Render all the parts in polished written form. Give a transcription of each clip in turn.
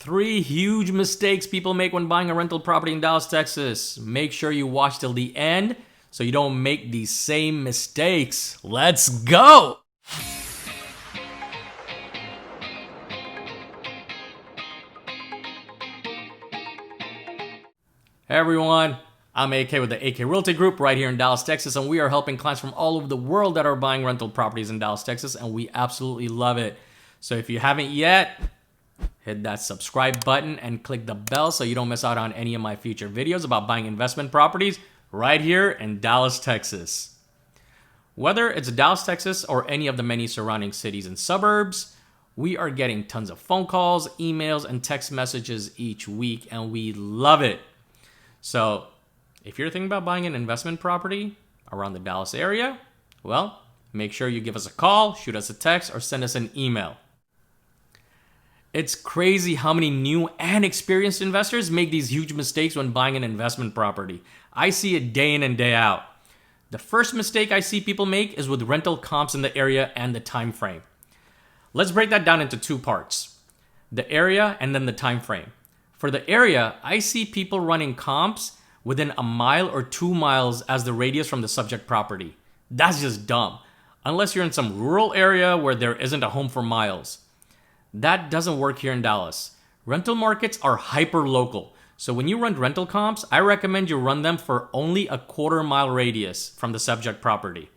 3 huge mistakes people make when buying a rental property in Dallas, Texas. Make sure you watch till the end so you don't make these same mistakes. Let's go! Hey everyone, I'm AK with the AK Realty Group right here in Dallas, Texas, and we are helping clients from all over the world that are buying rental properties in Dallas, Texas, and we absolutely love it. So if you haven't yet, hit that subscribe button and click the bell so you don't miss out on any of my future videos about buying investment properties right here in Dallas, Texas. Whether it's Dallas, Texas, or any of the many surrounding cities and suburbs, we are getting tons of phone calls, emails, and text messages each week, and we love it. So if you're thinking about buying an investment property around the Dallas area, well, make sure you give us a call, shoot us a text, or send us an email. It's crazy how many new and experienced investors make these huge mistakes when buying an investment property. I see it day in and day out. The first mistake I see people make is with rental comps in the area and the time frame. Let's break that down into 2 parts. The area and then the time frame. For the area, I see people running comps within a mile or 2 miles as the radius from the subject property. That's just dumb. Unless you're in some rural area where there isn't a home for miles. That doesn't work here in Dallas. Rental markets are hyper-local. So when you run rental comps, I recommend you run them for only a 1/4 mile radius from the subject property.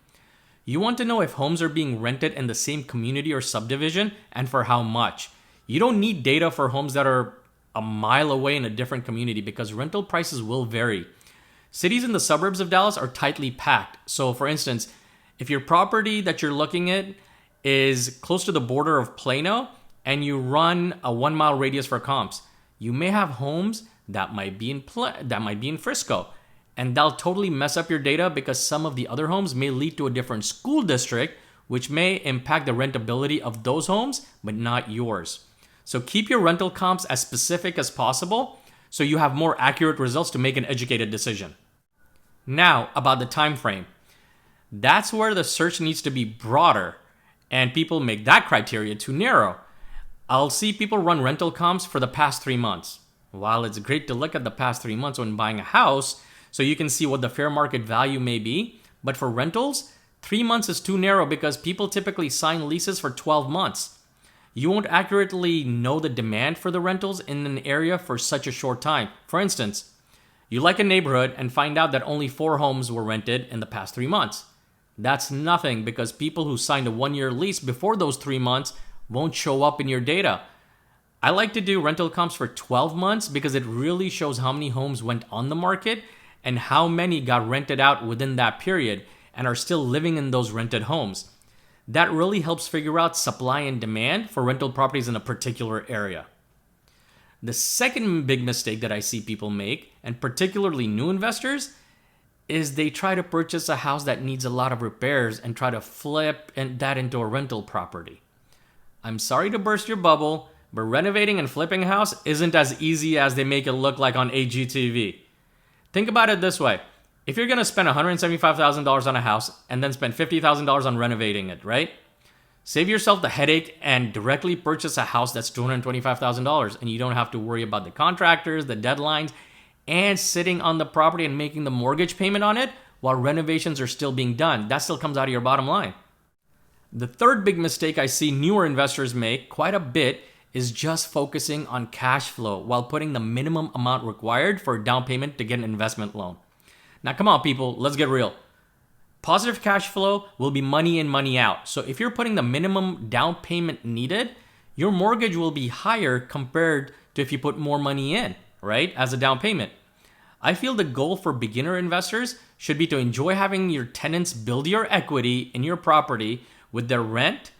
You want to know if homes are being rented in the same community or subdivision and for how much. You don't need data for homes that are a mile away in a different community because rental prices will vary. Cities in the suburbs of Dallas are tightly packed. So for instance, if your property that you're looking at is close to the border of Plano and you run a 1 mile radius for comps, you may have homes that might be in Frisco, and that'll totally mess up your data because some of the other homes may lead to a different school district, which may impact the rentability of those homes, but not yours. So keep your rental comps as specific as possible so you have more accurate results to make an educated decision. Now, about the time frame. That's where the search needs to be broader, and people make that criteria too narrow. I'll see people run rental comps for the past 3 months. While it's great to look at the past 3 months when buying a house so you can see what the fair market value may be, but for rentals, 3 months is too narrow because people typically sign leases for 12 months. You won't accurately know the demand for the rentals in an area for such a short time. For instance, you like a neighborhood and find out that only 4 homes were rented in the past 3 months. That's nothing because people who signed a 1-year lease before those 3 months won't show up in your data. I like to do rental comps for 12 months because it really shows how many homes went on the market and how many got rented out within that period and are still living in those rented homes. That really helps figure out supply and demand for rental properties in a particular area. The second big mistake that I see people make, and particularly new investors, is they try to purchase a house that needs a lot of repairs and try to flip that into a rental property. I'm sorry to burst your bubble, but renovating and flipping a house isn't as easy as they make it look like on AGTV. Think about it this way. If you're going to spend $175,000 on a house and then spend $50,000 on renovating it, right? Save yourself the headache and directly purchase a house that's $225,000 and you don't have to worry about the contractors, the deadlines, and sitting on the property and making the mortgage payment on it while renovations are still being done. That still comes out of your bottom line. The third big mistake I see newer investors make quite a bit is just focusing on cash flow while putting the minimum amount required for a down payment to get an investment loan. Now, come on, people, let's get real. Positive cash flow will be money in, money out. So if you're putting the minimum down payment needed, your mortgage will be higher compared to if you put more money in, right, as a down payment. I feel the goal for beginner investors should be to enjoy having your tenants build your equity in your property with their rent,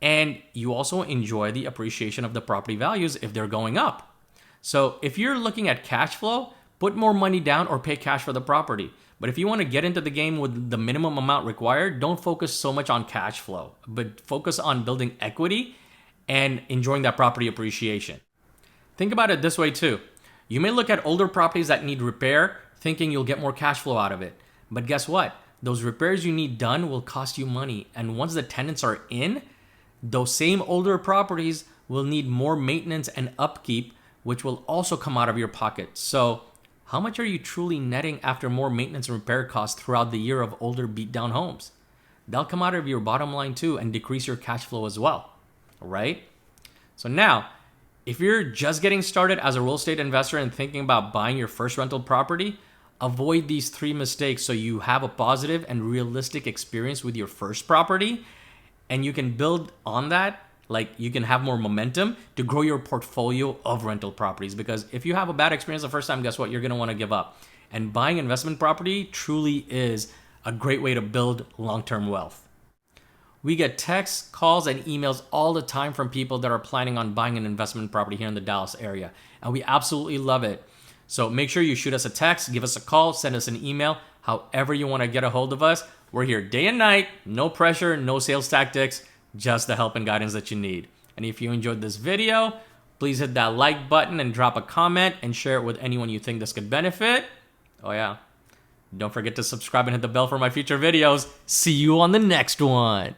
and you also enjoy the appreciation of the property values if they're going up. So if you're looking at cash flow, put more money down or pay cash for the property. But if you want to get into the game with the minimum amount required, don't focus so much on cash flow, but focus on building equity and enjoying that property appreciation. Think about it this way too. You may look at older properties that need repair thinking you'll get more cash flow out of it. But guess what? Those repairs you need done will cost you money. And once the tenants are in, those same older properties will need more maintenance and upkeep, which will also come out of your pocket. So how much are you truly netting after more maintenance and repair costs throughout the year of older beat down homes? That'll come out of your bottom line too and decrease your cash flow as well, right? So now, if you're just getting started as a real estate investor and thinking about buying your first rental property, avoid these 3 mistakes so you have a positive and realistic experience with your first property, and you can build on that. Like, you can have more momentum to grow your portfolio of rental properties, because if you have a bad experience the first time, guess what? You're going to want to give up. And buying investment property truly is a great way to build long-term wealth. We get texts, calls, and emails all the time from people that are planning on buying an investment property here in the Dallas area, and we absolutely love it. So make sure you shoot us a text, give us a call, send us an email, however you want to get a hold of us. We're here day and night, no pressure, no sales tactics, just the help and guidance that you need. And if you enjoyed this video, please hit that like button and drop a comment and share it with anyone you think this could benefit. Oh yeah, don't forget to subscribe and hit the bell for my future videos. See you on the next one.